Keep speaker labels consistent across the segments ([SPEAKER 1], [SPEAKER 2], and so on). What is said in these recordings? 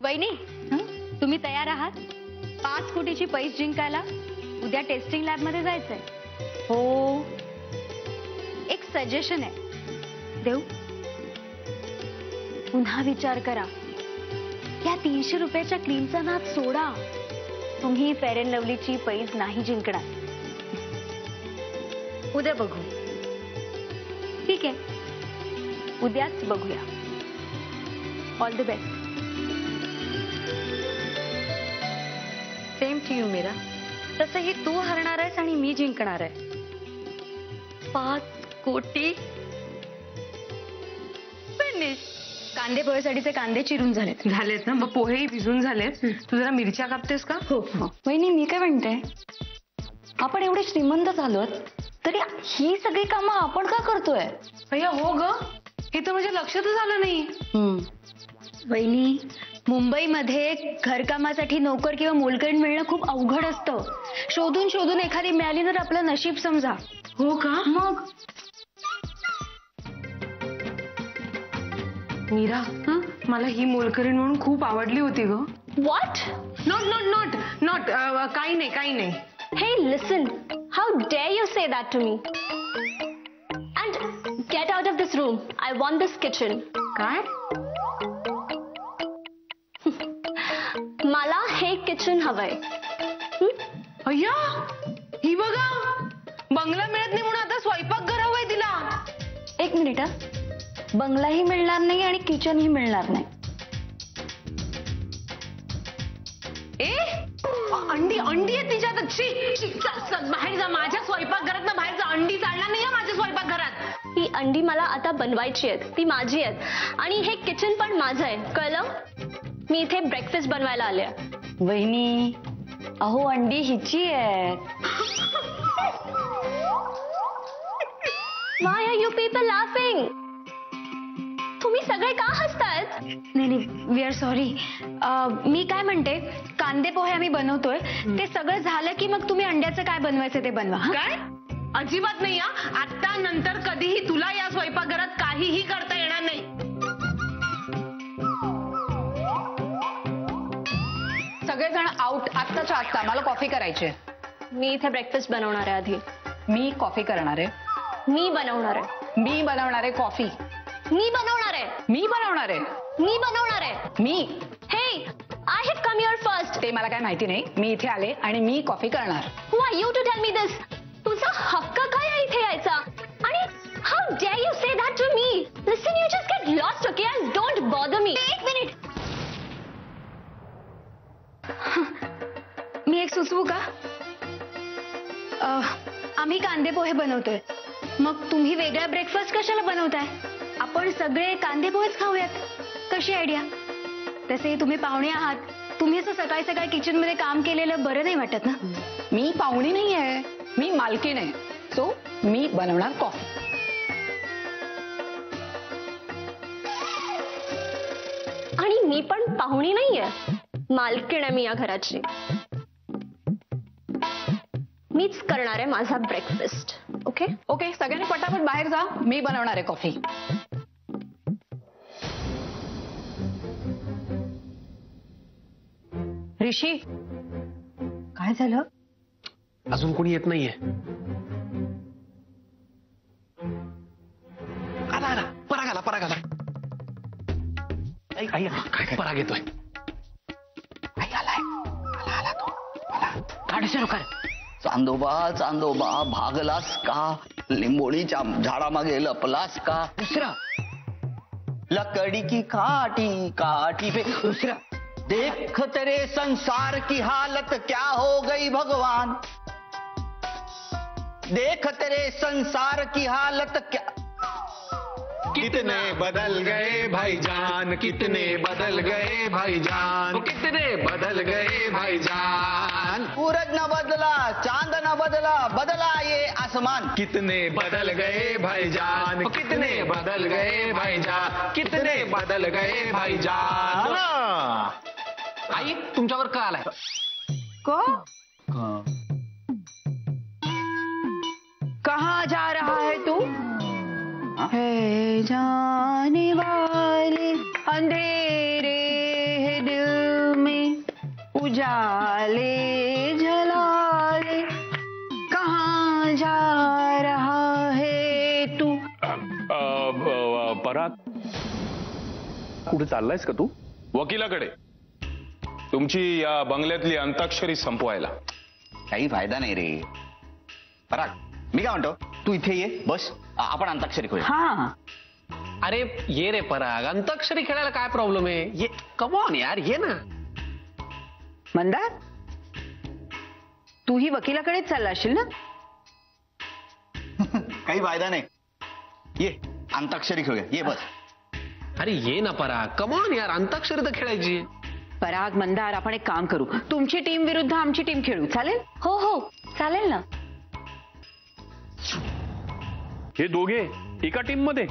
[SPEAKER 1] वहिनी, तुम्ही तयार आहात? 5 कोटीची पैस जिंकायला उद्या टेस्टिंग लॅब मध्ये जायचंय. हो. एक सजेशन आहे देऊ. पुन्हा विचार करा. या 300 रुपयाच्या क्रीमचा नाद सोडा. तुम्ही फेअर अँड लवलीची पैस नाही जिंकणार. उद्या बघू. ठीक आहे, उद्याच बघूया. All the best. Same to you Meera. तसंही तू हरणार आहेस आणि मी जिंकणार आहे. 5 कोटी फिनिश. कांदे पोहेसाठीचे कांदे चिरून झालेत
[SPEAKER 2] ना. मग पोहेही भिजून झालेत. तू जरा मिरच्या कापतेस का?
[SPEAKER 1] हो. वहिनी, मी काय म्हणते, आपण एवढे श्रीमंत झालोत तरी ही सगळी कामं आपण का करतोय?
[SPEAKER 2] अय्या हो ग, हे तर म्हणजे लक्षातच आलं नाही.
[SPEAKER 1] वहिनी, मुंबईमध्ये घरकामासाठी नोकर किंवा मोलकरीण मिळणं खूप अवघड असतं. शोधून शोधून एखादी मिळाली तर आपलं नशीब समजा.
[SPEAKER 2] हो का?
[SPEAKER 1] मग
[SPEAKER 2] मीरा, मला ही मोलकरीण म्हणून खूप आवडली होती ग.
[SPEAKER 1] व्हॉट?
[SPEAKER 2] नॉट काही नाही.
[SPEAKER 1] Hey, listen. How dare you say that to me? And get out of this room. I want this kitchen.
[SPEAKER 2] काय?
[SPEAKER 1] मला हे किचन हवंय.
[SPEAKER 2] अय्या, ही बघा, बंगला मिळत नाही म्हणून आता स्वयंपाकघर हवंय तिला.
[SPEAKER 1] एक मिनिट. बंगलाही मिळणार नाही आणि किचनही मिळणार नाही.
[SPEAKER 2] अंडी आहे तिच्यात. बाहेर जा. माझ्या स्वयंपाकघरात ना बाहेर जा. अंडी चालणार नाही माझ्या स्वयंपाकघरात.
[SPEAKER 1] ही अंडी मला आता बनवायची आहेत. ती माझी आहेत आणि हे किचन पण माझं आहे. कळलं? मी इथे ब्रेकफास्ट बनवायला आले. वहिनी, अहो अंडी हिची आहेत. Why are you people laughing? तुम्ही सगळे का हसतायत? नाही, वी आर सॉरी. मी काय म्हणते, कांदे पोहे आम्ही बनवतोय. ते सगळं झालं की मग तुम्ही अंड्याचं काय बनवायचं ते बनवा.
[SPEAKER 2] काय? अजिबात नाही. आता नंतर कधीही तुला या स्वयंपाकघरात काहीही करता येणार नाही.
[SPEAKER 3] सगळेजण आउट. आत्ताच्या आत्ता. मला कॉफी करायची आहे.
[SPEAKER 1] मी इथे ब्रेकफास्ट बनवणार आहे. आधी
[SPEAKER 3] मी कॉफी करणार आहे.
[SPEAKER 1] मी बनवणार आहे.
[SPEAKER 3] मी बनवणार आहे कॉफी.
[SPEAKER 1] मी बनवणार आहे.
[SPEAKER 3] मी बनवणार आहे.
[SPEAKER 1] मी बनवणार आहे.
[SPEAKER 3] मी.
[SPEAKER 1] हे, I have come here first.
[SPEAKER 3] ते मला काय माहिती नाही. मी इथे आले आणि मी कॉफी करणार.
[SPEAKER 1] Who are you to tell me this? तुझा हक्क काय आहे इथे यायचा? आणि how dare you say that to me? Listen, you just get lost, okay? And don't bother me. एक मिनिट. मी एक सुचवू का? आम्ही कांदे पोहे बनवतोय. मग तुम्ही वेगळा ब्रेकफास्ट कशाला बनवताय? आपण सगळे कांदे पोहेच खाऊयात. कशी आयडिया? तसे तुम्ही पाहुणे आहात. तुम्ही असं सकाळी सकाळी किचन मध्ये काम केलेलं बरं नाही वाटत ना?
[SPEAKER 3] मी पाहुणी नाही आहे. मी मालकीण आहे. सो मी बनवणार कॉफी.
[SPEAKER 1] आणि मी पण पाहुणी नाहीये. मालकीण आहे मी या घराची. मीच करणार आहे माझा ब्रेकफास्ट. ओके?
[SPEAKER 3] ओके, सगळ्यांनी पटापट बाहेर जा. मी बनवणार आहे कॉफी. ऋषी, काय झालं?
[SPEAKER 4] अजून कोणी येत नाहीये. आला पराग आला. आई काय पराग येतोय. आई आला तो.
[SPEAKER 3] काढशे कर.
[SPEAKER 5] चांदोबा भागलास का? लिंबोळीच्या झाडामागे लपलास का?
[SPEAKER 3] दुसरा.
[SPEAKER 5] लकड़ी की काटी पे
[SPEAKER 3] दुसरा.
[SPEAKER 5] देख तेरे संसार की हालत क्या हो गई भगवान. देख तेरे संसार की हालत क्या.
[SPEAKER 4] कितने बदल गए भाईजान, कितने बदल गए भाईजान, कितने बदल गए भाईजान.
[SPEAKER 5] सूरज न बदला, चांद न बदला, बदला ये आसमान.
[SPEAKER 4] कितने बदल गए भाईजान, कितने बदल गए भाईजान, कितने बदल गए भाईजान. आई, तुमच्यावर का आलाय?
[SPEAKER 3] कहाँ जा रहा है तू? जाने वाले अंधेरे है दिल में उजाले जलाले कहाँ जा रहा है तू.
[SPEAKER 4] पराग, कुठे चाललायस का तू? वकिलाकडे. तुमची या बंगल्यातली अंताक्षरी संपवायला.
[SPEAKER 5] काही फायदा नाही रे. पराग, मी काय म्हणतो, तू इथे ये, बस, आपण अंताक्षरी खेळूया.
[SPEAKER 3] हा.
[SPEAKER 6] अरे ये रे पराग, अंताक्षरी खेळायला काय प्रॉब्लेम आहे? ये, कम ऑन यार, ये ना.
[SPEAKER 3] मंदार, तूही वकिलाकडेच चालला असशील ना?
[SPEAKER 5] काही फायदा नाही. ये अंताक्षरी खेळूया, ये बस.
[SPEAKER 6] अरे ये ना पराग, कम ऑन यार, अंताक्षरी तर खेळायची.
[SPEAKER 3] पराग, मंदार, आपण एक काम करू, तुमची टीम विरुद्ध आमची टीम खेळू, चालेल?
[SPEAKER 1] हो हो चालेल ना.
[SPEAKER 7] हे दोघे एका टीम मध्ये?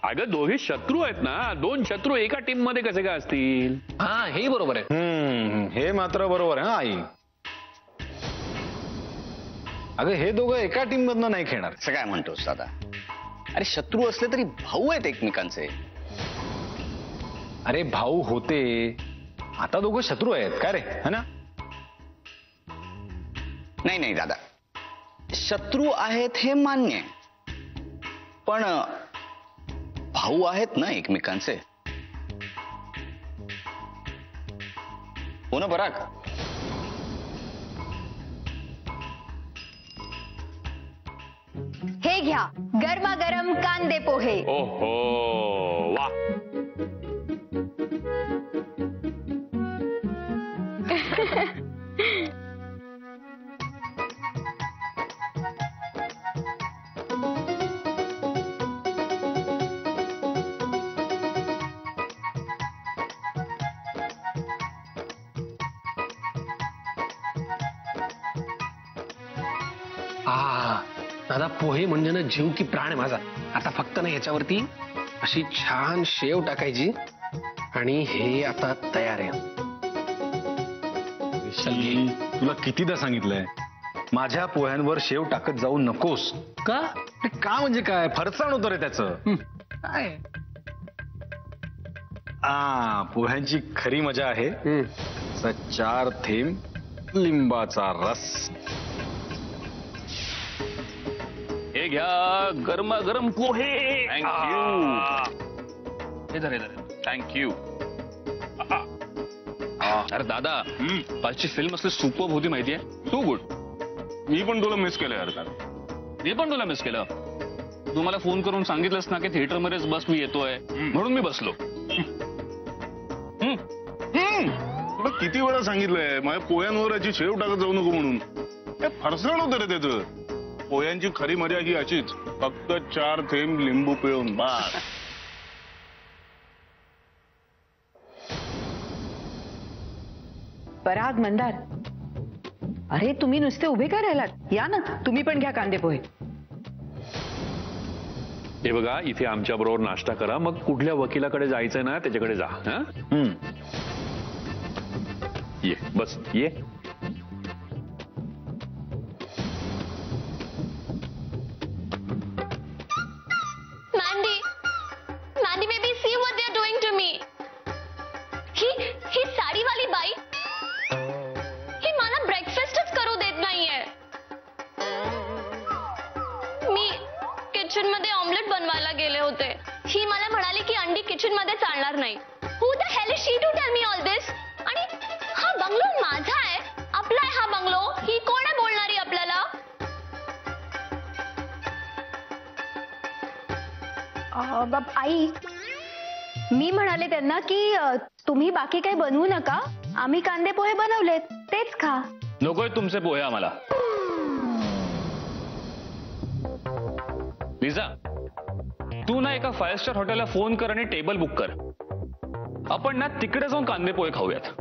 [SPEAKER 7] अगं दोघे शत्रू आहेत ना, दोन शत्रू एका टीम मध्ये कसे काय असतील?
[SPEAKER 6] हा हे बरोबर आहे.
[SPEAKER 4] हे मात्र बरोबर आहे. आई, अगं हे दोघं एका टीम मधनं नाही खेळणार.
[SPEAKER 5] असं काय म्हणतोस दादा? अरे शत्रू असले तरी भाऊ आहेत एकमेकांचे.
[SPEAKER 4] अरे भाऊ होते, आता दोघं शत्रू आहेत काय रे, है ना?
[SPEAKER 5] नाही नाही दादा, शत्रू आहेत हे मान्य आहे, पण भाऊ आहेत ना एकमेकांचे. हो ना पराग?
[SPEAKER 1] हे घ्या गरमागरम कांदे पोहे.
[SPEAKER 7] ओहो, वा.
[SPEAKER 6] दादा, पोहे म्हणजे ना जीव की प्राण आहे माझा. आता फक्त ना याच्यावरती अशी छान शेव टाकायची आणि हे आता तयार आहे.
[SPEAKER 4] तुला कितीदा सांगितलंय माझ्या पोह्यांवर शेव टाकत जाऊ नकोस.
[SPEAKER 6] का?
[SPEAKER 4] का म्हणजे काय, फरसाण होतं रे त्याचं.
[SPEAKER 6] काय?
[SPEAKER 4] पोह्यांची खरी मजा आहे 4 थेंब लिंबाचा रस.
[SPEAKER 7] हे घ्या गरमागरम पोहे. थँक्यू. थँक्यू. अरे दादा, आजची फिल्म असली सुपर्ब होती माहितीये, टू गुड. मी पण तुला मिस केलं यार. मी पण तुला मिस केलं. तू मला फोन करून सांगितलंस ना की थिएटर मध्येच बस, मी येतोय, म्हणून मी बसलो.
[SPEAKER 8] तुला किती वेळा सांगितलंय माझ्या पोह्यांवर याची शेव टाकत जाऊ नको म्हणून. हे फरसाण होतं रे त्याचं. पोह्यांची खरी मजा ही अशीच, फक्त 4 थेंब लिंबू पिळून बस.
[SPEAKER 3] पराग, मंदार, अरे तुम्ही नुसते उभे का राहिलात? या ना, तुम्ही पण घ्या कांदे पोहे.
[SPEAKER 7] हे बघा, इथे आमच्या बरोबर नाश्ता करा, मग कुठल्या वकिलाकडे जायचंय ना त्याच्याकडे जा. ये बस, ये.
[SPEAKER 1] Mandy, baby, see what they're doing to me. ही साडीवाली बाई, ही मला ब्रेकफास्टच करू देत नाहीये. मी किचन मध्ये ऑमलेट बनवायला गेले होते. ही मला म्हणाली की अंडी किचन मध्ये चालणार नाही. Who the hell is she to tell me all this? आणि हा बंगलो माझा आहे, आपला आहे हा बंगलो. ही कोण आहे बोलणारी आपल्याला? आई, मी म्हणाले त्यांना की तुम्ही बाकी काही बनवू नका, आम्ही कांदे पोहे बनवलेत, तेच खा.
[SPEAKER 7] नकोय तुमचे पोहे आम्हाला. लिझा, तू ना एका 5 स्टार हॉटेलला फोन कर आणि टेबल बुक कर. आपण ना तिकडे जाऊन कांदे पोहे खाऊयात.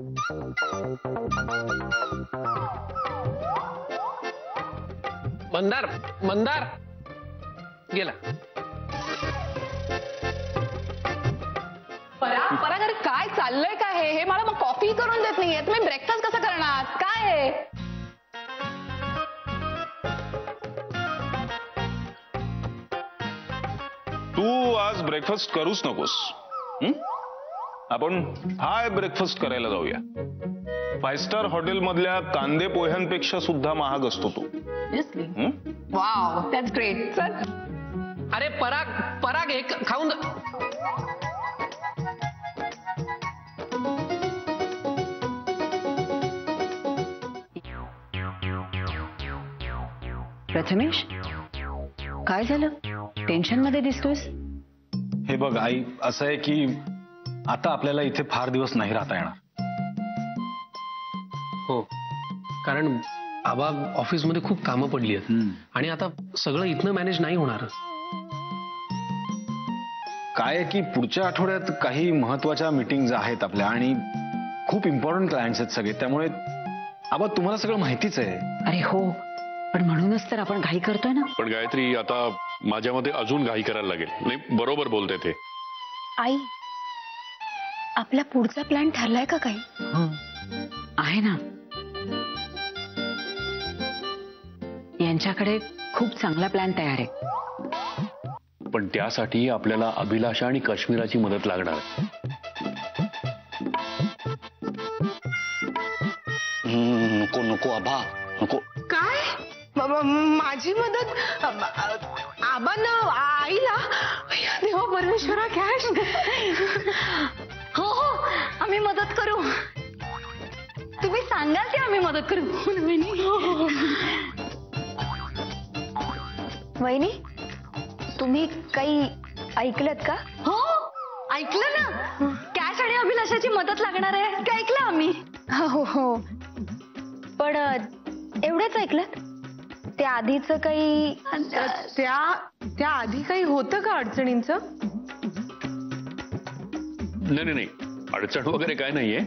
[SPEAKER 6] मंदार, मंदार गेला.
[SPEAKER 3] पराग, अरे काय चाललंय काय? हे मला मग कॉफी करून देत नाहीये, तुम्ही ब्रेकफास्ट कसं करणार? काय आहे?
[SPEAKER 8] तू आज ब्रेकफास्ट करूच नकोस. आपण हाय ब्रेकफास्ट करायला जाऊया. 5 स्टार हॉटेल मधल्या कांदे पोह्यांपेक्षा सुद्धा महाग असतो तो.
[SPEAKER 3] Wow, that's great. चल.
[SPEAKER 6] अरे पराग पराग एक खाऊन
[SPEAKER 2] प्रथमेश, काय झालं? टेन्शन मध्ये दिसतोयस.
[SPEAKER 9] हे बघ आई, असं आहे की आता आपल्याला इथे फार दिवस नाही राहता येणार.
[SPEAKER 6] हो, कारण आबा ऑफिसमध्ये खूप कामं पडली आहेत आणि आता सगळं इथनं मॅनेज नाही होणार.
[SPEAKER 9] काय आहे की पुढच्या आठवड्यात काही महत्वाच्या मीटिंग्ज आहेत आपल्या आणि खूप इम्पॉर्टंट क्लायंट्स आहेत सगळे. त्यामुळे आबा तुम्हाला सगळं माहितीच आहे.
[SPEAKER 2] अरे हो, पण म्हणूनच तर आपण घाई करतोय ना.
[SPEAKER 7] पण गायत्री, आता माझ्या मते अजून घाई करायला लागेल. नाही, बरोबर बोलते ते.
[SPEAKER 1] आई, आपला पुढचा प्लॅन ठरलाय का काही?
[SPEAKER 2] आहे ना. यांच्याकडे खूप चांगला प्लॅन तयार आहे.
[SPEAKER 7] पण त्यासाठी आपल्याला अभिलाषा आणि काश्मीराची मदत लागणार आहे.
[SPEAKER 5] नको नको आबा, नको.
[SPEAKER 3] काय? माझी मदत? आबांना, आईला? देवा परमेश्वरा, कॅश.
[SPEAKER 1] हो हो, आम्ही मदत करू. तुम्ही सांगाल ते आम्ही मदत करू. वहिनी, तुम्ही काही ऐकलत का? हो, ऐकलं ना. कॅश आणि अभिलाषाची मदत लागणार आहे ते ऐकलं आम्ही. हो हो, पण एवढंच ऐकलं. त्या आधीच काही?
[SPEAKER 3] त्या आधी काही होतं का अडचणींचं?
[SPEAKER 7] नाही, अडचण वगैरे काय नाहीये.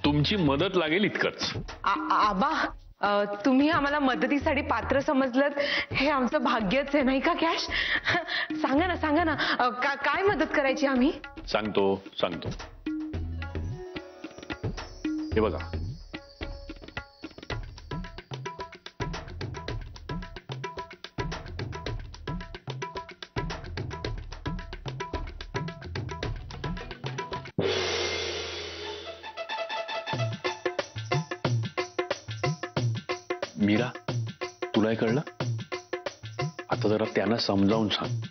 [SPEAKER 7] तुमची मदत लागेल इतकंच.
[SPEAKER 3] आबा, तुम्ही आम्हाला मदतीसाठी पात्र समजलं हे आमचं भाग्यच आहे, नाही का कॅश? सांगा ना काय मदत करायची आम्ही?
[SPEAKER 7] सांगतो. हे बघा, मीरा, तुलाही कळलं? आता जरा त्यांना समजावून सांग.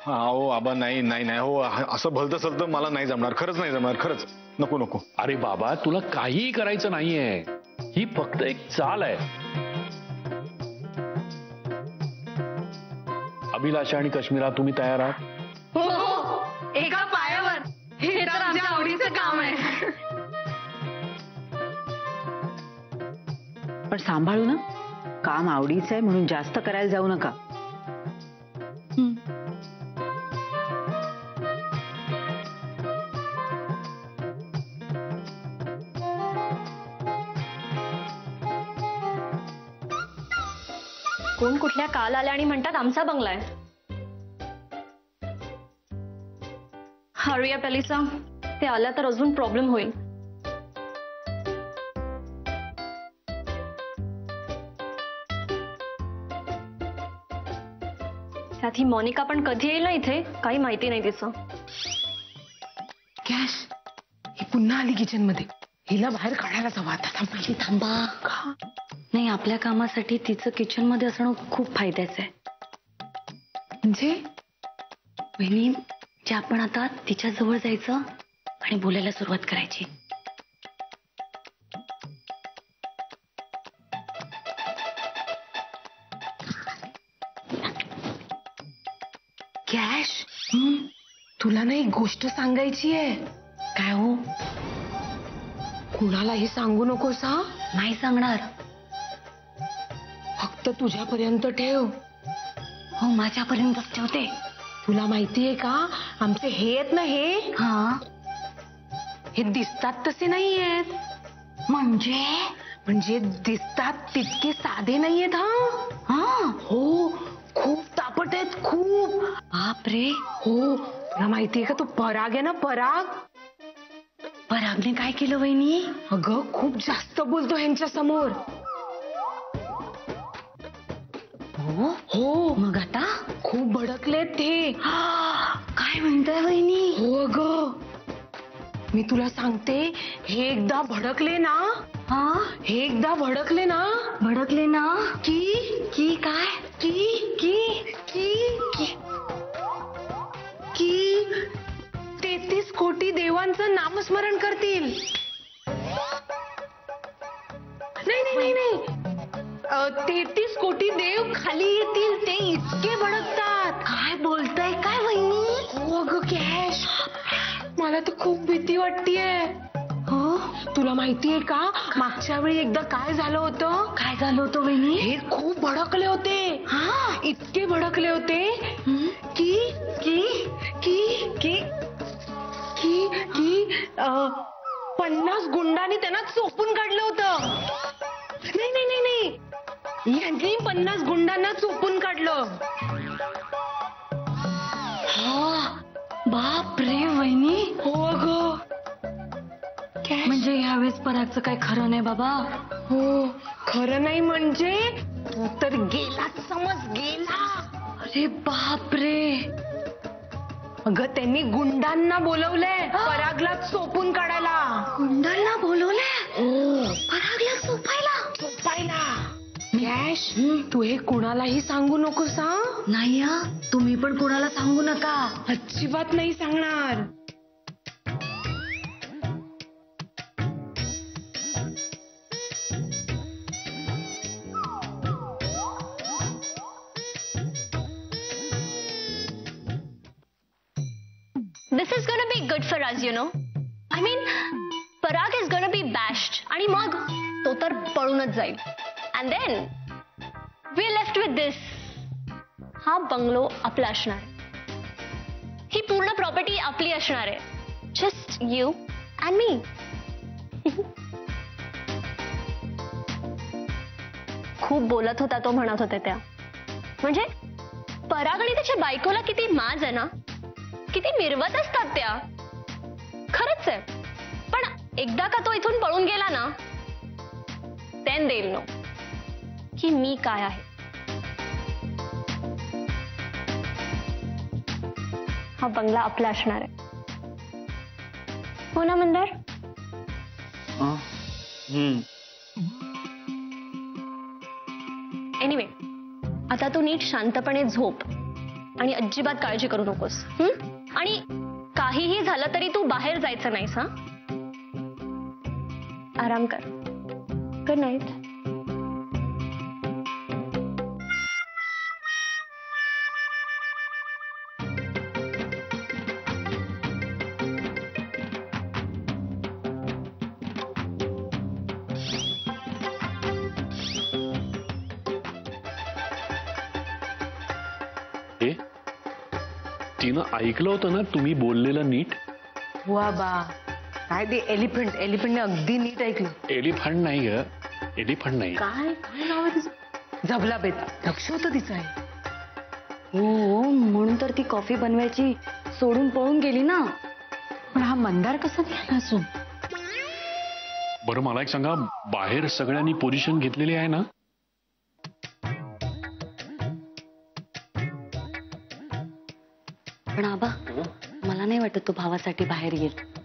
[SPEAKER 9] हो आबा, नाही हो, असं भलतं सलतं मला नाही जमणार. खरंच नाही जमणार. खरंच नको.
[SPEAKER 7] अरे बाबा, तुला काहीही करायचं नाहीये. ही फक्त एक चाल आहे. अभिलाषा आणि काश्मीरा, तुम्ही तयार आहात?
[SPEAKER 1] हो, एका पायावर. हे तर आमच्या आवडीचं काम आहे.
[SPEAKER 2] पण सांभाळू ना. काम आवडीचं आहे म्हणून जास्त करायला जाऊ नका.
[SPEAKER 1] कोण कुठल्या काल आल्या आणि म्हणतात आमचा बंगला आहे. हरिया पेलिसा, ते आल्या तर अजून प्रॉब्लेम होईल. त्यात ही मोनिका पण कधी येईल ना इथे, काही माहिती नाही तिचं.
[SPEAKER 3] कॅश, ही पुन्हा आली किचन मध्ये. हिला बाहेर काढायला जावं आता.
[SPEAKER 1] थांबा. नाही, आपल्या कामासाठी तिचं किचन मध्ये असणं खूप फायद्याचं आहे.
[SPEAKER 3] म्हणजे
[SPEAKER 1] वहिनी, जे आपण आता तिच्या जवळ जायचं आणि बोलायला सुरुवात करायची.
[SPEAKER 3] कॅश, तुला ना एक गोष्ट सांगायची आहे.
[SPEAKER 1] काय हो?
[SPEAKER 3] कुणालाही सांगू नकोस हा.
[SPEAKER 1] नाही सांगणार.
[SPEAKER 3] फक्त तुझ्यापर्यंत ठेव.
[SPEAKER 1] हो, माझ्यापर्यंतच ठेवते.
[SPEAKER 3] तुला माहितीये का, आमचे हे आहेत ना, हे दिसतात तसे नाहीयेत. म्हणजे दिसतात तितके साधे नाहीयेत. हा, हो, खूप तापट आहेत. खूप.
[SPEAKER 1] बापरे.
[SPEAKER 3] हो, तुला माहितीये का तो पराग आहे ना, पराग.
[SPEAKER 1] परागने काय केलं वहिनी?
[SPEAKER 3] अगं खूप जास्त बोलतो ह्यांच्या समोर. हो
[SPEAKER 1] मग आता
[SPEAKER 3] खूप भडकले ते.
[SPEAKER 1] काय म्हणताय वहिनी?
[SPEAKER 3] हो अगं, मी तुला सांगते, हे एकदा भडकले ना, हे एकदा भडकले ना,
[SPEAKER 1] भडकले ना की काय?
[SPEAKER 3] की 33 कोटी देवांचं नामस्मरण करतील. नाही 33 कोटी देव खाली येतील, ते इतके भडकतात.
[SPEAKER 1] काय बोलताय काय वहिनी?
[SPEAKER 3] हो अगं कॅश, मला तर खूप भीती वाटतेय.
[SPEAKER 1] हो,
[SPEAKER 3] तुला माहितीये का मागच्या वेळी एकदा काय झालं होतं?
[SPEAKER 1] काय झालं होतं वहिनी?
[SPEAKER 3] हे खूप भडकले होते. इतके भडकले होते की की की की की की 50 गुंडांनी त्यांना चोपून काढलं होतं. नाही यांनी 50 गुंडांना चोपून काढलं.
[SPEAKER 1] बाप रे वहिनी.
[SPEAKER 3] हो अगं,
[SPEAKER 1] म्हणजे यावेळेस परागचं काय खरं नाही बाबा.
[SPEAKER 3] हो खरं नाही म्हणजे तू तर गेलाच, समज गेला.
[SPEAKER 1] अरे बाप रे.
[SPEAKER 3] अगं त्यांनी गुंडांना बोलवलंय परागला चोपून काढायला.
[SPEAKER 1] गुंडांना बोलवलंय
[SPEAKER 3] हो,
[SPEAKER 1] परागला चोपायला.
[SPEAKER 3] कॅश, तू हे कुणालाही सांगू नकोस हा.
[SPEAKER 1] नाही तुम्ही पण कोणाला सांगू नका.
[SPEAKER 3] अजिबात नाही सांगणार.
[SPEAKER 1] This is gonna be good for us, you know. I mean, Parag is gonna be bashed. आणि मग तो तर पळूनच जाईल. And then we're left with this. हा बंगलो आपला असणार आहे. ही पूर्ण प्रॉपर्टी आपली असणार आहे. Just you and me. खूप बोलत होता तो, म्हणत होते त्या. म्हणजे पराग आणि त्याच्या बायकोला किती माज आहे ना, किती मिरवत असतात त्या. खरंच आहे. पण एकदा का तो इथून पळून गेला ना, then they'll know की मी काय आहे. हा बंगला आपला असणार आहे. हो ना मंदार? एनिवे, आता तू नीट शांतपणे झोप आणि अजिबात काळजी करू नकोस. आणि काहीही झालं तरी तू बाहेर जायचं नाहीस. आराम कर. Good night.
[SPEAKER 6] तिनं ऐकलं होतं ना तुम्ही बोललेलं नीट?
[SPEAKER 3] वा बा, काय ते एलिफंटने अगदी नीट ऐकलं.
[SPEAKER 6] एलिफंट नाही ग, एलिफंट नाही.
[SPEAKER 3] काय नाव आहे तिचं? झबलाबेत. लक्ष होतं तिचं आहे.
[SPEAKER 1] हो, म्हणून तर ती कॉफी बनवायची सोडून पळून गेली ना.
[SPEAKER 2] पण हा मंदार कसा निघाला असून?
[SPEAKER 6] बरं मला एक सांगा, बाहेर सगळ्यांनी पोझिशन घेतलेली आहे ना?
[SPEAKER 1] पण आबा, मला नाही वाटत तो भावासाठी बाहेर येईल.